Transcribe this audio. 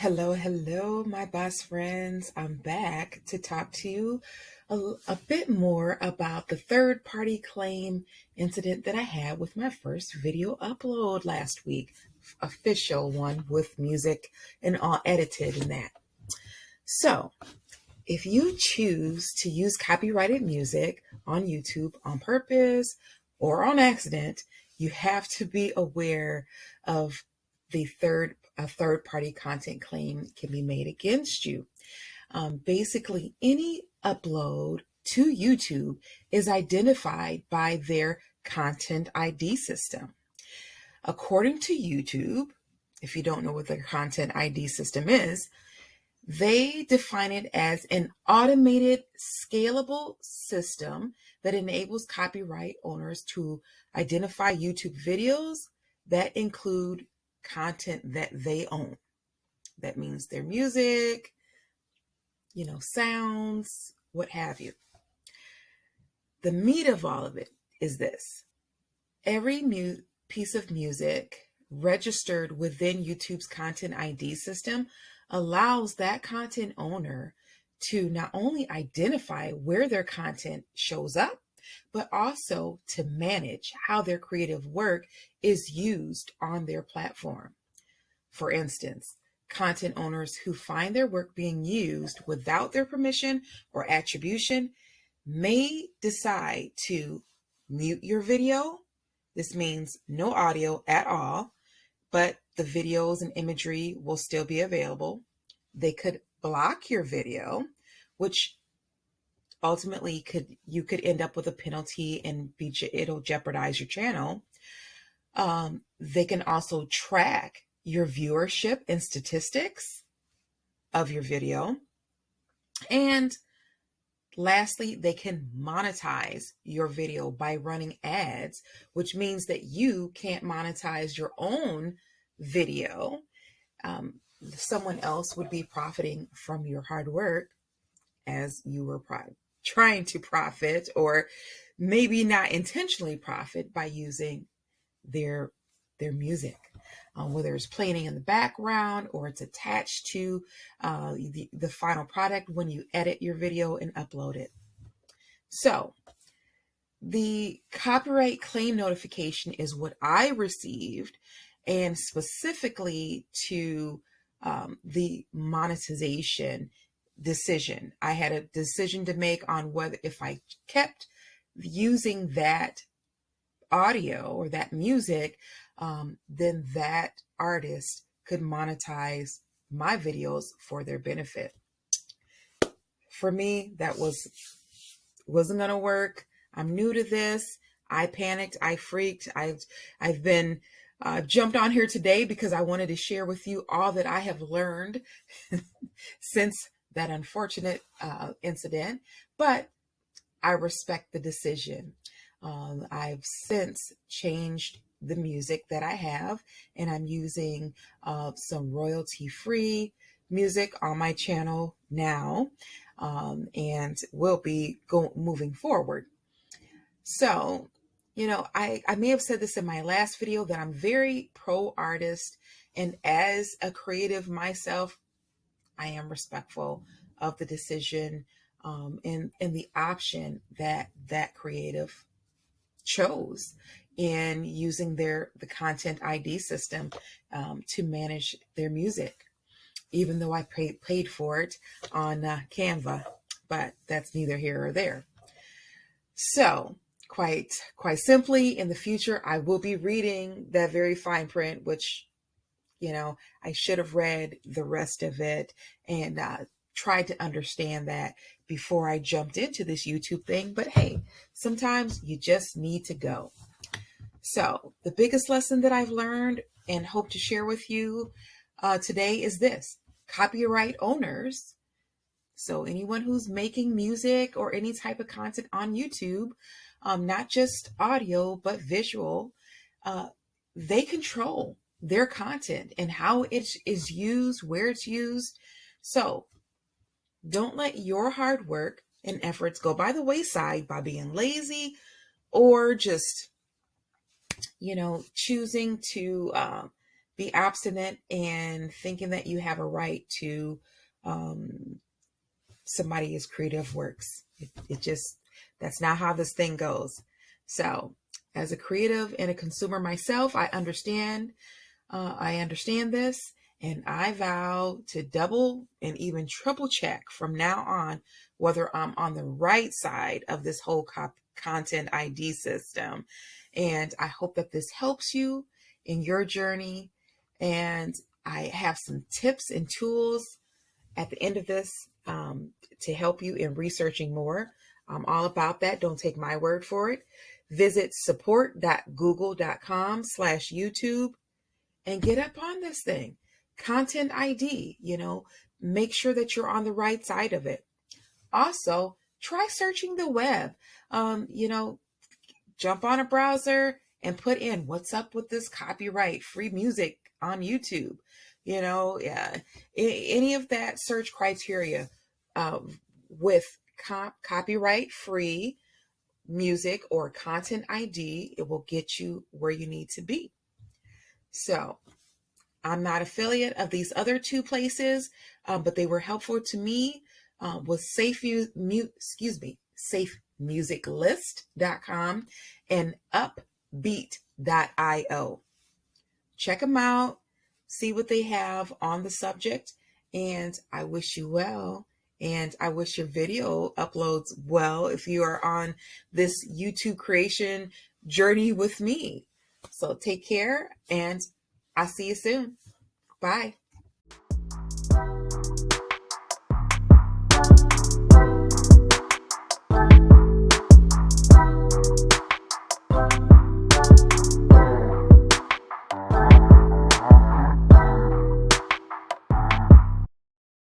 Hello, hello, my best friends. I'm back to talk to you a bit more about the third party claim incident that I had with my first video upload last week. Official one with music and all edited and that. So, if you choose to use copyrighted music on YouTube on purpose or on accident, you have to be aware of a third party content claim can be made against you. Basically, any upload to YouTube is identified by their content ID system. According to YouTube, if you don't know what their content ID system is, they define it as an automated, scalable system that enables copyright owners to identify YouTube videos that include content that they own. That means their music, sounds, what have you. The meat of all of it is this. Every piece of music registered within YouTube's content ID system allows that content owner to not only identify where their content shows up, but also to manage how their creative work is used on their platform. For instance, content owners who find their work being used without their permission or attribution may decide to mute your video. This means no audio at all, but the videos and imagery will still be available. They could block your video, which ultimately you could end up with a penalty and it'll jeopardize your channel. They can also track your viewership and statistics of your video. And lastly, they can monetize your video by running ads, which means that you can't monetize your own video. Someone else would be profiting from your hard work as you were trying to profit, or maybe not intentionally profit by using their music, whether it's playing in the background or it's attached to the final product when you edit your video and upload it. So the copyright claim notification is what I received, and specifically to the monetization decision. I had a decision to make on whether if I kept using that audio or that music, then that artist could monetize my videos for their benefit. For me, that wasn't going to work. I'm new to this. I panicked. I freaked. I've been jumped on here today because I wanted to share with you all that I have learned since that unfortunate incident. But I respect the decision. I've since changed the music that I have, and I'm using some royalty-free music on my channel now, and will be moving forward. So, I may have said this in my last video that I'm very pro-artist, and as a creative myself, I am respectful of the decision and the option that creative chose in using the content ID system to manage their music, even though I paid for it on Canva, but that's neither here or there. So quite simply, in the future, I will be reading that very fine print, which, I should have read the rest of it and tried to understand that before I jumped into this YouTube thing. But hey, sometimes you just need to go. So the biggest lesson that I've learned and hope to share with you today is this: copyright owners, so anyone who's making music or any type of content on YouTube, not just audio, but visual, they control their content and how it is used, where it's used. So don't let your hard work and efforts go by the wayside by being lazy or just, choosing to be obstinate and thinking that you have a right to somebody's creative works. It just, that's not how this thing goes. So as a creative and a consumer myself, I understand this, and I vow to double and even triple check from now on whether I'm on the right side of this whole content ID system. And I hope that this helps you in your journey. And I have some tips and tools at the end of this to help you in researching more. I'm all about that. Don't take my word for it. Visit support.google.com/YouTube and get up on this thing. Content ID, make sure that you're on the right side of it. Also, try searching the web. Jump on a browser and put in what's up with this copyright free music on YouTube. Any of that search criteria with copyright free music or content ID, it will get you where you need to be. So I'm not affiliate of these other two places, but they were helpful to me with safemusiclist.com and upbeat.io. Check them out, see what they have on the subject, and I wish you well. And I wish your video uploads well if you are on this YouTube creation journey with me. So take care, and I'll see you soon. Bye.